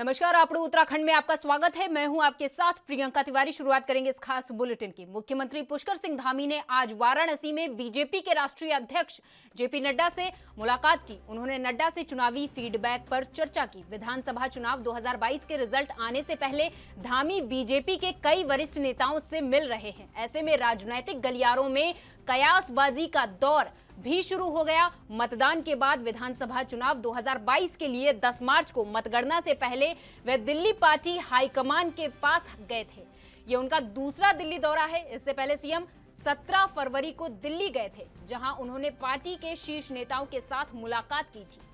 नमस्कार, आप उत्तराखंड में आपका स्वागत है। मैं हूं आपके साथ प्रियंका तिवारी। शुरुआत करेंगे इस खास बुलेटिन की। मुख्यमंत्री पुष्कर सिंह धामी ने आज वाराणसी में बीजेपी के राष्ट्रीय अध्यक्ष जेपी नड्डा से मुलाकात की। उन्होंने नड्डा से चुनावी फीडबैक पर चर्चा की। विधानसभा चुनाव 2022 के रिजल्ट आने से पहले धामी बीजेपी के कई वरिष्ठ नेताओं से मिल रहे हैं। ऐसे में राजनीतिक गलियारों में कयासबाजी का दौर भी शुरू हो गया। मतदान के बाद विधानसभा चुनाव 2022 के लिए 10 मार्च को मतगणना से पहले वे दिल्ली पार्टी हाईकमान के पास गए थे। ये उनका दूसरा दिल्ली दौरा है। इससे पहले सीएम 17 फरवरी को दिल्ली गए थे, जहां उन्होंने पार्टी के शीर्ष नेताओं के साथ मुलाकात की थी।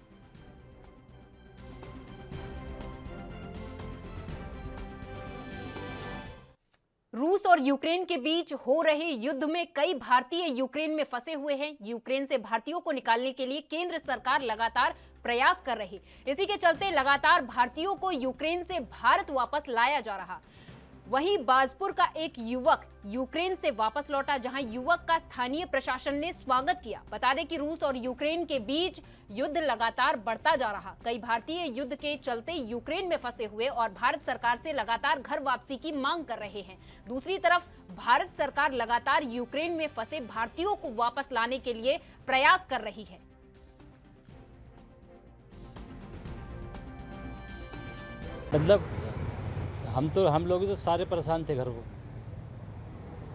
रूस और यूक्रेन के बीच हो रहे युद्ध में कई भारतीय यूक्रेन में फंसे हुए हैं। यूक्रेन से भारतीयों को निकालने के लिए केंद्र सरकार लगातार प्रयास कर रही। इसी के चलते लगातार भारतीयों को यूक्रेन से भारत वापस लाया जा रहा। वहीं बाजपुर का एक युवक यूक्रेन से वापस लौटा, जहां युवक का स्थानीय प्रशासन ने स्वागत किया। बता दें कि रूस और यूक्रेन के बीच युद्ध लगातार बढ़ता जा रहा। कई भारतीय युद्ध के चलते यूक्रेन में फंसे हुए और भारत सरकार से लगातार घर वापसी की मांग कर रहे हैं। दूसरी तरफ भारत सरकार लगातार यूक्रेन में फंसे भारतीयों को वापस लाने के लिए प्रयास कर रही है। मतलब हम लोग तो सारे परेशान थे। घर को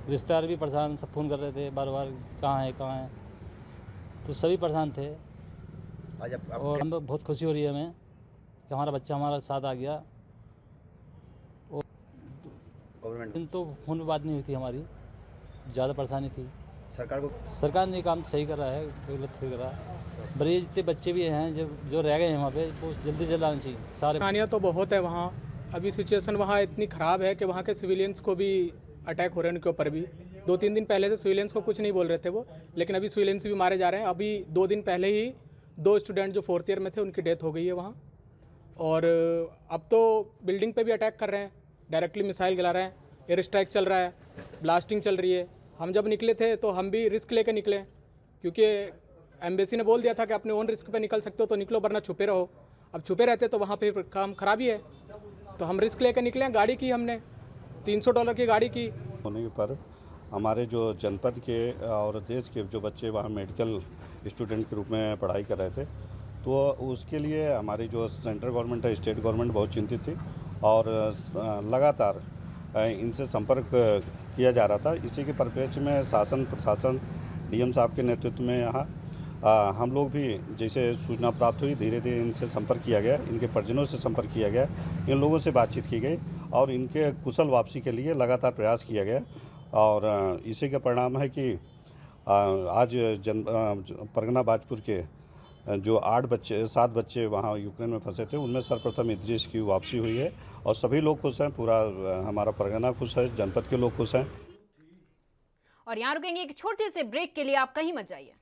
रिश्तेदार भी परेशान, सब फ़ोन कर रहे थे बार बार, कहाँ है, तो सभी परेशान थे। आज और हम लोग बहुत खुशी हो रही है हमें कि हमारा बच्चा हमारा साथ आ गया। और गवर्नमेंट दिन तो फ़ोन पे बात नहीं हुई थी हमारी, ज़्यादा परेशानी थी। सरकार ने काम सही कर रहा है, कोई गलत नहीं कर रहा। बड़े जितने बच्चे भी हैं जो रह गए हैं वहाँ पे, वो जल्दी जल्दी आना चाहिए। सारे कहानियाँ तो बहुत है वहाँ। अभी सिचुएशन वहाँ इतनी ख़राब है कि वहाँ के सिविलियंस को भी अटैक हो रहे हैं, उनके ऊपर भी। 2-3 दिन पहले से सिविलियंस को कुछ नहीं बोल रहे थे वो, लेकिन अभी सिविलियंस भी मारे जा रहे हैं। अभी 2 दिन पहले ही 2 स्टूडेंट जो 4th ईयर में थे उनकी डेथ हो गई है वहाँ। और अब तो बिल्डिंग पे भी अटैक कर रहे हैं, डायरेक्टली मिसाइल गिरा रहे हैं, एयर स्ट्राइक चल रहा है, ब्लास्टिंग चल रही है। हम जब निकले थे तो हम भी रिस्क लेकर निकले, क्योंकि एम्बेसी ने बोल दिया था कि अपने ओन रिस्क पे निकल सकते हो तो निकलो, वरना छुपे रहो। अब छुपे रहते तो वहाँ पे काम खराबी है, तो हम रिस्क लेकर निकले। गाड़ी की हमने $300 की गाड़ी की। होने पर हमारे जो जनपद के और देश के जो बच्चे वहाँ मेडिकल स्टूडेंट के रूप में पढ़ाई कर रहे थे, तो उसके लिए हमारी जो सेंट्रल गवर्नमेंट है, स्टेट गवर्नमेंट बहुत चिंतित थी और लगातार इनसे संपर्क किया जा रहा था। इसी के परिप्रेक्ष्य में शासन प्रशासन डीएम साहब के नेतृत्व में यहाँ हम लोग भी जैसे सूचना प्राप्त हुई, धीरे धीरे इनसे संपर्क किया गया, इनके परिजनों से संपर्क किया गया, इन लोगों से बातचीत की गई और इनके कुशल वापसी के लिए लगातार प्रयास किया गया। और इसी का परिणाम है कि आज परगना बाजपुर के जो 7 बच्चे वहाँ यूक्रेन में फंसे थे, उनमें सर्वप्रथम इद्रिस की वापसी हुई है और सभी लोग खुश हैं। पूरा हमारा परगना खुश है, जनपद के लोग खुश हैं। और यहाँ रुकेंगे एक छोटे से ब्रेक के लिए, आप कहीं मत जाइए।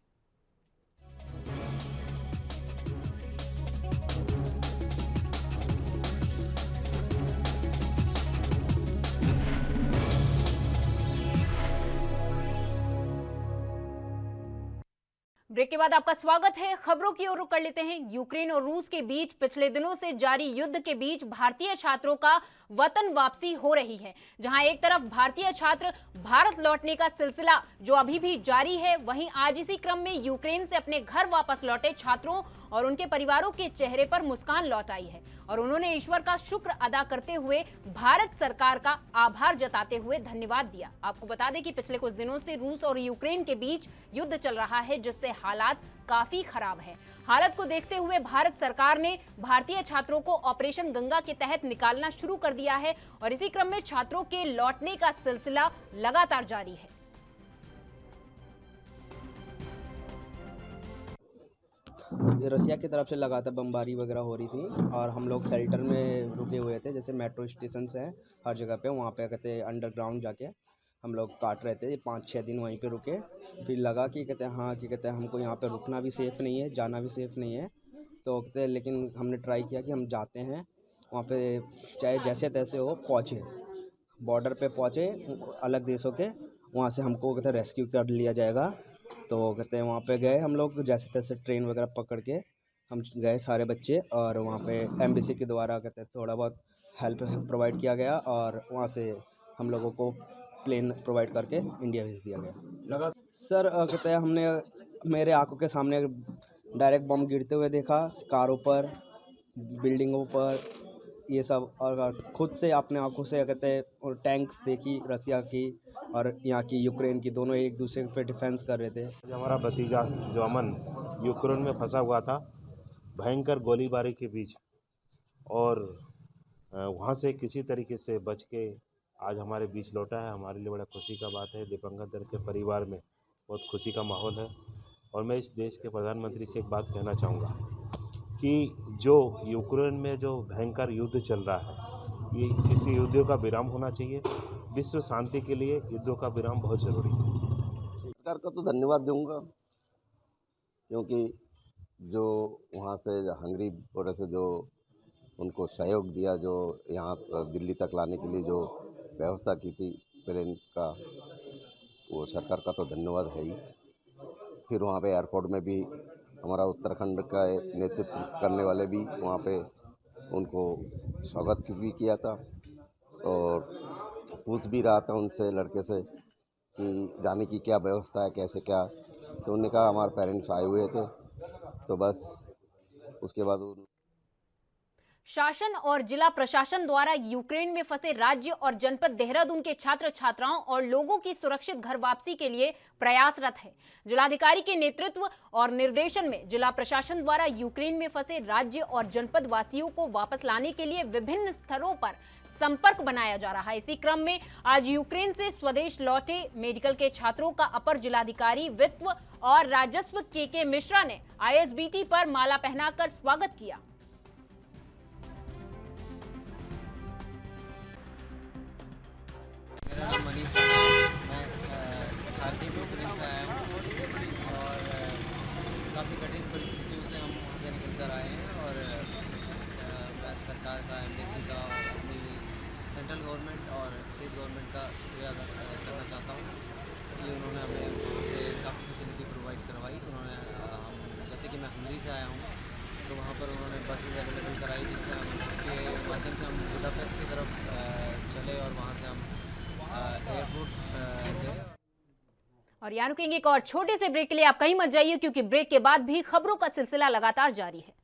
ब्रेक के बाद आपका स्वागत है। खबरों की ओर रुख कर लेते हैं। यूक्रेन और रूस के बीच पिछले दिनों से जारी युद्ध के बीच भारतीय छात्रों का वतन वापसी हो रही है। जहां एक तरफ भारतीय छात्र भारत लौटने का सिलसिला जो अभी भी जारी है, वहीं आज इसी क्रम में यूक्रेन से अपने घर वापस लौटे छात्रों और उनके परिवारों के चेहरे पर मुस्कान लौट आई है और उन्होंने ईश्वर का शुक्र अदा करते हुए भारत सरकार का आभार जताते हुए धन्यवाद दिया। आपको बता दें कि पिछले कुछ दिनों से रूस और यूक्रेन के बीच युद्ध चल रहा है, जिससे हालात काफी खराब है। हालत को देखते हुए भारत सरकार ने भारतीय छात्रों को ऑपरेशन गंगा के तहत निकालना शुरू कर दिया है और इसी क्रम में छात्रों के लौटने का सिलसिला लगातार जारी है। ये रसिया की तरफ से लगातार बमबारी वगैरह हो रही थी और हम लोग शेल्टर में रुके हुए थे। जैसे मेट्रो स्टेशन हैं हर जगह पे, वहाँ पे कहते हैं अंडरग्राउंड जाके हम लोग काट रहे थे। 5-6 दिन वहीं पे रुके, फिर लगा कि कहते हैं हाँ कि कहते हैं हमको यहाँ पे रुकना भी सेफ़ नहीं है, जाना भी सेफ़ नहीं है। तो कहते हैं लेकिन हमने ट्राई किया कि हम जाते हैं वहाँ पे, चाहे जैसे तैसे हो पहुँचे, बॉर्डर पे पहुँचे अलग देशों के, वहाँ से हमको कहते हैं रेस्क्यू कर लिया जाएगा। तो कहते हैं वहाँ पे गए हम लोग, जैसे तैसे ट्रेन वगैरह पकड़ के हम गए सारे बच्चे और वहाँ पे एम्बेसी के द्वारा कहते हैं थोड़ा बहुत हेल्प प्रोवाइड किया गया और वहाँ से हम लोगों को प्लेन प्रोवाइड करके इंडिया भेज दिया गया। सर कहते हैं हमने मेरे आंखों के सामने डायरेक्ट बम गिरते हुए देखा, कारों पर, बिल्डिंगों पर, ये सब, और खुद से अपने आंखों से कहते हैं और टैंक्स देखी रसिया की और यहाँ की यूक्रेन की, दोनों एक दूसरे पे डिफेंस कर रहे थे। हमारा भतीजा जो अमन यूक्रेन में फंसा हुआ था भयंकर गोलीबारी के बीच, और वहाँ से किसी तरीके से बच के आज हमारे बीच लौटा है। हमारे लिए बड़ा खुशी का बात है। दिवंगत दल के परिवार में बहुत खुशी का माहौल है। और मैं इस देश के प्रधानमंत्री से एक बात कहना चाहूँगा कि जो यूक्रेन में जो भयंकर युद्ध चल रहा है, ये इस युद्ध का विराम होना चाहिए। विश्व शांति के लिए युद्धों का विराम बहुत ज़रूरी है। सरकार को तो धन्यवाद दूंगा, क्योंकि जो वहाँ से हंगरी बॉर्डर से जो उनको सहयोग दिया, जो यहाँ दिल्ली तक लाने के लिए जो व्यवस्था की थी प्लेन का, वो सरकार का तो धन्यवाद है ही। फिर वहाँ पे एयरपोर्ट में भी हमारा उत्तराखंड का नेतृत्व करने वाले भी वहाँ पे उनको स्वागत भी किया था और पूछ भी रहा था उनसे, लड़के से, कि जाने की क्या व्यवस्था है, कैसे क्या। तो उन्होंने कहा हमारे पेरेंट्स आए हुए थे, तो बस उसके बाद शासन और जिला प्रशासन द्वारा यूक्रेन में फंसे राज्य और जनपद देहरादून के छात्र छात्राओं और लोगों की सुरक्षित घर वापसी के लिए प्रयासरत है। जिलाधिकारी के नेतृत्व और निर्देशन में जिला प्रशासन द्वारा यूक्रेन में फंसे राज्य और जनपद वासियों को वापस लाने के लिए विभिन्न स्तरों पर संपर्क बनाया जा रहा है। इसी क्रम में आज यूक्रेन से स्वदेश लौटे मेडिकल के छात्रों का अपर जिलाधिकारी वित्त और राजस्व के मिश्रा ने ISBT पर माला पहनाकर स्वागत किया। मेरा नाम मनीष है, मैं भारतीय यूक्रेन से आया हूँ और काफ़ी कठिन परिस्थितियों से हम वहाँ से निकल कर आए हैं। और मैं सरकार का, एम्बेसी का, अपनी सेंट्रल गवर्नमेंट और स्टेट गवर्नमेंट का शुक्रिया अदा करना चाहता हूँ कि उन्होंने हमें वहाँ से काफ़ी फैसिलिटी प्रोवाइड करवाई। उन्होंने जैसे कि मैं हंगरी से आया हूँ, तो वहाँ पर उन्होंने बसेज अवेलेबल कराई, जिसके माध्यम से हम बुडापेस्ट की तरफ चले और वहाँ से हम एयरपोर्ट गए। और यहाँ रुकेंगे एक और छोटे से ब्रेक के लिए। आप कहीं मत जाइए, क्योंकि ब्रेक के बाद भी खबरों का सिलसिला लगातार जारी है।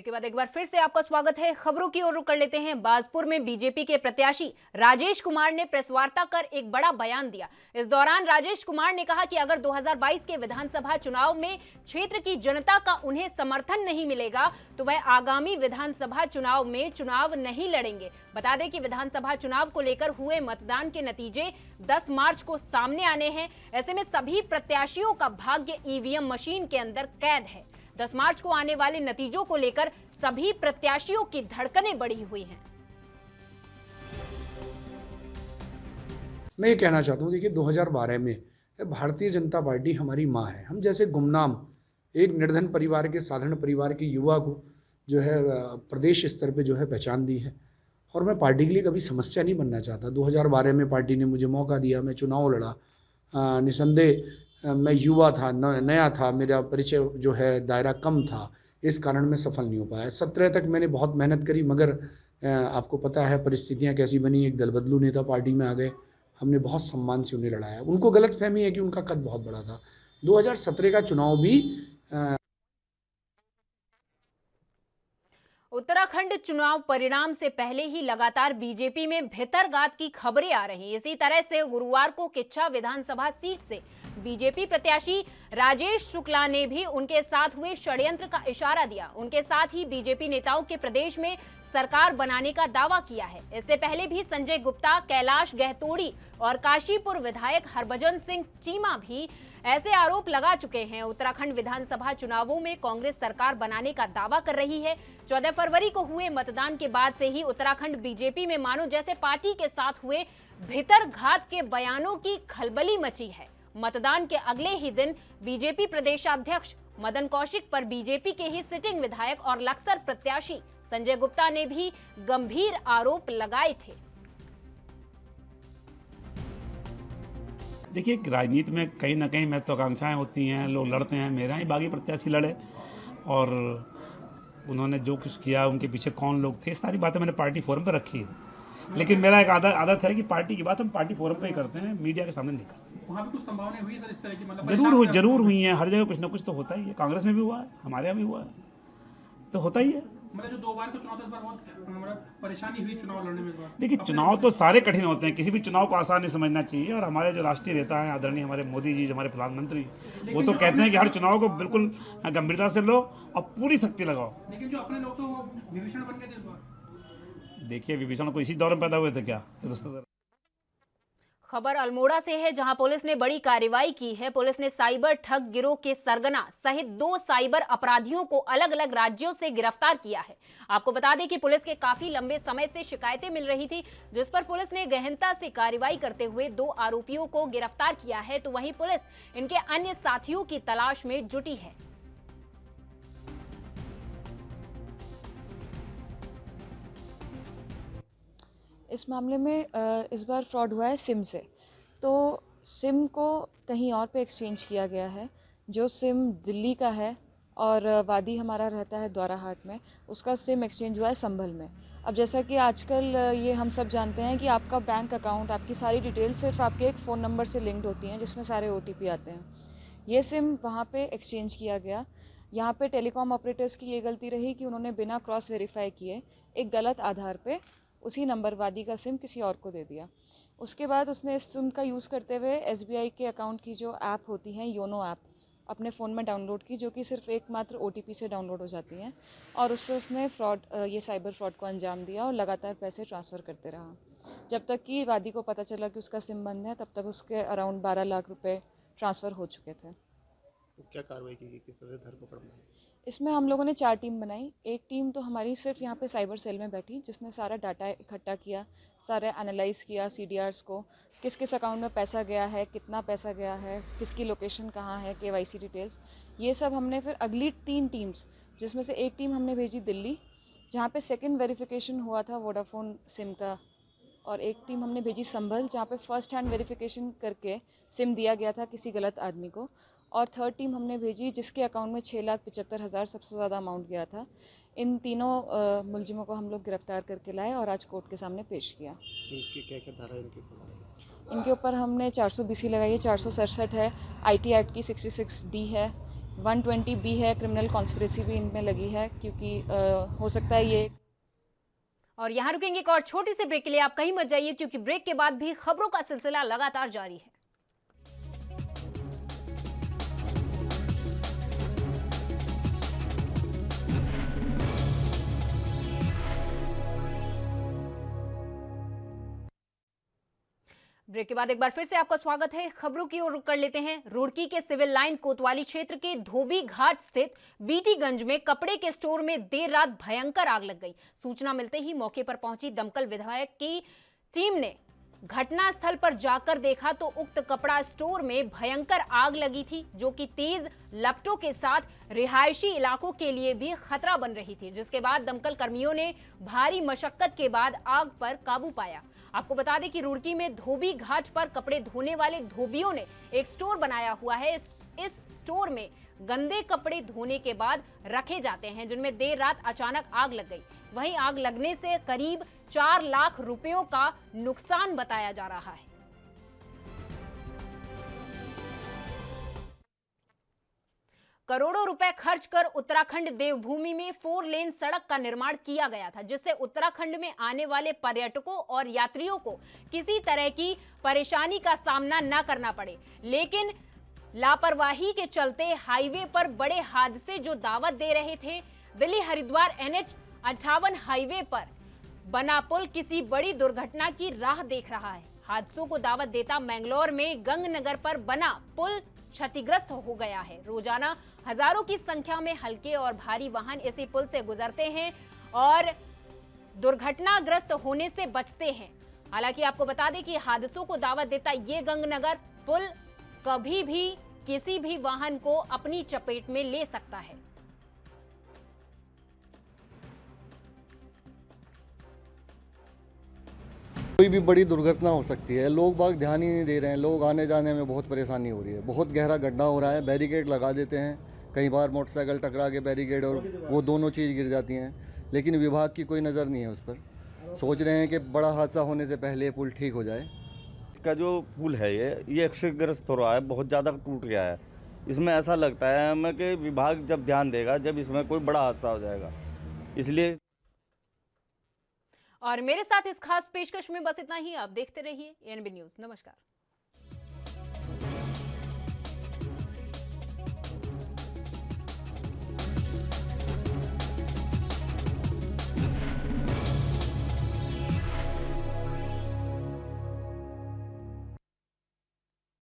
के बाद एक बार फिर से आपका स्वागत है। खबरों की ओर रुख कर लेते हैं। बाजपुर में बीजेपी के प्रत्याशी राजेश कुमार ने प्रेस वार्ता कर एक बड़ा बयान दिया। इस दौरान राजेश कुमार ने कहा कि अगर 2022 के विधानसभा चुनाव में क्षेत्र की जनता का उन्हें समर्थन नहीं मिलेगा तो वह आगामी विधानसभा चुनाव में चुनाव नहीं लड़ेंगे। बता दें कि विधानसभा चुनाव को लेकर हुए मतदान के नतीजे 10 मार्च को सामने आने हैं। ऐसे में सभी प्रत्याशियों का भाग्य EVM मशीन के अंदर कैद है। 10 मार्च को आने वाले नतीजों को लेकर सभी प्रत्याशियों की धड़कनें बढ़ी हुई हैं। मैं ये कहना चाहता हूँ, देखिए 2012 में भारतीय जनता पार्टी हमारी माँ है। हम जैसे गुमनाम एक निर्धन परिवार के, साधारण परिवार के युवा को जो है प्रदेश स्तर पे जो है पहचान दी है, और मैं पार्टी के लिए कभी समस्या नहीं बनना चाहता। 2012 में पार्टी ने मुझे मौका दिया, मैं चुनाव लड़ा। निसंदेह मैं युवा था, नया था, मेरा परिचय जो है दायरा कम था, इस कारण मैं सफल नहीं हो पाया। 17 तक मैंने बहुत मेहनत करी, मगर आपको पता है परिस्थितियां कैसी बनी। एक दल बदलू नेता पार्टी में आ गए, हमने बहुत सम्मान से उन्हें लड़ाया। उनको गलतफहमी है कि उनका कद बहुत बड़ा था। 2017 का चुनाव भी उत्तराखंड चुनाव परिणाम से पहले ही लगातार बीजेपी में भितरघात की खबरें आ रही। इसी तरह से गुरुवार को किच्छा विधानसभा सीट से बीजेपी प्रत्याशी राजेश शुक्ला ने भी उनके साथ हुए षड्यंत्र का इशारा दिया। उनके साथ ही बीजेपी नेताओं के प्रदेश में सरकार बनाने का दावा किया है। इससे पहले भी संजय गुप्ता, कैलाश गहतोड़ी और काशीपुर विधायक हरभजन सिंह चीमा भी ऐसे आरोप लगा चुके हैं। उत्तराखंड विधानसभा चुनावों में कांग्रेस सरकार बनाने का दावा कर रही है। 14 फरवरी को हुए मतदान के बाद से ही उत्तराखंड बीजेपी में मानो जैसे पार्टी के साथ हुए भितरघात के बयानों की खलबली मची है। मतदान के अगले ही दिन बीजेपी प्रदेशाध्यक्ष मदन कौशिक पर बीजेपी के ही सिटिंग विधायक और लक्सर प्रत्याशी संजय गुप्ता ने भी गंभीर आरोप लगाए थे। देखिए, राजनीति में कहीं ना कहीं महत्वाकांक्षाएं होती हैं, लोग लड़ते हैं। मेरा ही बागी प्रत्याशी लड़े और उन्होंने जो कुछ किया, उनके पीछे कौन लोग थे, सारी बातें मैंने पार्टी फोरम पर रखी है। लेकिन मेरा एक आदत है कि पार्टी की बात हम पार्टी फोरम पे ही करते हैं, मीडिया के सामने नहीं करते। वहाँ भी कुछ संभावनाएं हुई सर इस तरह की, मतलब जरूर हुई हैं। हर जगह कुछ ना कुछ तो होता ही है। कांग्रेस में भी हुआ है, हमारे यहाँ भी हुआ है, तो होता ही है। मतलब जो 2 बार का चुनाव था, इस बार बहुत परेशानी हुई चुनाव लड़ने में। इस बार देखिए, चुनाव तो सारे कठिन होते हैं, किसी भी चुनाव को आसान नहीं समझना चाहिए। और हमारे जो राष्ट्रीय नेता हैं, आदरणीय हमारे मोदी जी, जो हमारे प्रधानमंत्री, वो तो कहते हैं कि हर चुनाव को बिल्कुल गंभीरता से लो और पूरी शक्ति लगाओ। लेकिन जो अपने लोग तो वो विभीषण बन गए थे इस बार। देखिए, विभीषण को इसी दौर में पैदा हुए थे क्या? खबर अल्मोड़ा से है, जहां पुलिस ने बड़ी कार्रवाई की है। पुलिस ने साइबर ठग गिरोह के सरगना सहित 2 साइबर अपराधियों को अलग अलग राज्यों से गिरफ्तार किया है। आपको बता दें कि पुलिस के काफी लंबे समय से शिकायतें मिल रही थी, जिस पर पुलिस ने गहनता से कार्रवाई करते हुए 2 आरोपियों को गिरफ्तार किया है। तो वहीं पुलिस इनके अन्य साथियों की तलाश में जुटी है। इस मामले में इस बार फ्रॉड हुआ है सिम से। तो सिम को कहीं और पे एक्सचेंज किया गया है। जो सिम दिल्ली का है और वादी हमारा रहता है द्वाराहाट में, उसका सिम एक्सचेंज हुआ है संभल में। अब जैसा कि आजकल ये हम सब जानते हैं कि आपका बैंक अकाउंट, आपकी सारी डिटेल सिर्फ आपके एक फ़ोन नंबर से लिंक्ड होती हैं, जिसमें सारे OTP आते हैं। ये सिम वहाँ पे एक्सचेंज किया गया। यहाँ पे टेलीकॉम ऑपरेटर्स की ये गलती रही कि उन्होंने बिना क्रॉस वेरीफाई किए एक गलत आधार पे उसी नंबर वादी का सिम किसी और को दे दिया। उसके बाद उसने इस सिम का यूज़ करते हुए SBI के अकाउंट की जो ऐप होती हैं, योनो ऐप, अपने फ़ोन में डाउनलोड की, जो कि सिर्फ एकमात्र OTP से डाउनलोड हो जाती हैं, और उससे उसने ये साइबर फ्रॉड को अंजाम दिया और लगातार पैसे ट्रांसफ़र करते रहा। जब तक कि वादी को पता चला कि उसका सिम बंद है, तब तक उसके अराउंड 12 लाख रुपये ट्रांसफ़र हो चुके थे। तो क्या कार्रवाई की गई, किस तरह से धरपकड़ बनाई? इसमें हम लोगों ने 4 टीम बनाई। एक टीम तो हमारी सिर्फ यहाँ पे साइबर सेल में बैठी, जिसने सारा डाटा इकट्ठा किया, सारा एनालाइज किया, CDRs को, किस किस अकाउंट में पैसा गया है, कितना पैसा गया है, किसकी लोकेशन कहाँ है, KYC डिटेल्स, ये सब हमने फिर अगली 3 टीम्स, जिसमें से एक टीम हमने भेजी दिल्ली, जहाँ पे सेकंड वेरिफिकेशन हुआ था वोडाफोन सिम का, और एक टीम हमने भेजी संभल, जहाँ पे फर्स्ट हैंड वेरिफिकेशन करके सिम दिया गया था किसी गलत आदमी को, और थर्ड टीम हमने भेजी जिसके अकाउंट में 6,75,000 सबसे ज़्यादा अमाउंट गया था। इन तीनों मुलजिमों को हम लोग गिरफ्तार करके लाए और आज कोर्ट के सामने पेश किया। इनकी क्या-क्या धारा है इनके ऊपर? इनके ऊपर हमने 420 लगाई है, 467 है, IT एक्ट की 66D है, 120B है, क्रिमिनल कॉन्स्पिरेसी भी इनमें लगी है, क्योंकि हो सकता है ये। और यहाँ रुकेंगे एक और छोटी सी ब्रेक के लिए। आप कहीं मत जाइए, क्योंकि ब्रेक के बाद भी खबरों का सिलसिला लगातार जारी है। ब्रेक के बाद एक बार फिर से आपका स्वागत है। खबरों की ओर रुख कर लेते हैं। रुड़की के सिविल लाइन कोतवाली क्षेत्र के धोबी घाट स्थित बीटीगंज में कपड़े के स्टोर में देर रात भयंकर आग लग गई। सूचना मिलते ही मौके पर पहुंची दमकल विधायक की टीम ने घटना स्थल पर जाकर देखा तो उक्त कपड़ा स्टोर में भयंकर आग लगी थी, जो कि तेज लपटों के साथ रिहायशी इलाकों के लिए भी खतरा बन रही थी, जिसके बाद दमकल कर्मियों ने भारी मशक्कत के बाद आग पर काबू पाया। आपको बता दें कि रुड़की में धोबी घाट पर कपड़े धोने वाले धोबियों ने एक स्टोर बनाया हुआ है। इस स्टोर में गंदे कपड़े धोने के बाद रखे जाते हैं, जिनमें देर रात अचानक आग लग गई। वहीं आग लगने से करीब 4 लाख रुपयों का नुकसान बताया जा रहा है। करोड़ों रुपए खर्च कर उत्तराखंड देवभूमि में 4 लेन सड़क का निर्माण किया गया था, जिससे उत्तराखंड में आने वाले पर्यटकों और यात्रियों को किसी तरह की परेशानी का सामना न करना पड़े। लेकिन लापरवाही के चलते हाईवे पर बड़े हादसे जो दावत दे रहे थे, दिल्ली हरिद्वार NH 58 हाईवे पर बना पुल किसी बड़ी दुर्घटना की राह देख रहा है। हादसों को दावत देता मैंगलोर में गंगनगर पर बना पुल क्षतिग्रस्त हो गया है। रोजाना हजारों की संख्या में हल्के और भारी वाहन इसी पुल से गुजरते हैं और दुर्घटनाग्रस्त होने से बचते हैं। हालांकि आपको बता दें कि हादसों को दावत देता ये गंगनगर पुल कभी भी किसी भी वाहन को अपनी चपेट में ले सकता है। कोई भी बड़ी दुर्घटना हो सकती है, लोग बाग ध्यान ही नहीं दे रहे हैं, लोग आने जाने में बहुत परेशानी हो रही है, बहुत गहरा गड्ढा हो रहा है, बैरिकेड लगा देते हैं, कई बार मोटरसाइकिल टकरा के बैरिकेड और वो दोनों चीज़ गिर जाती हैं, लेकिन विभाग की कोई नज़र नहीं है उस पर। सोच रहे हैं कि बड़ा हादसा होने से पहले ये पुल ठीक हो जाए। इसका जो पुल है ये क्षतिग्रस्त हो रहा है, बहुत ज़्यादा टूट गया है। इसमें ऐसा लगता है हमें कि विभाग जब ध्यान देगा जब इसमें कोई बड़ा हादसा हो जाएगा, इसलिए। और मेरे साथ इस खास पेशकश में बस इतना ही। आप देखते रहिए एएनबी न्यूज़। नमस्कार।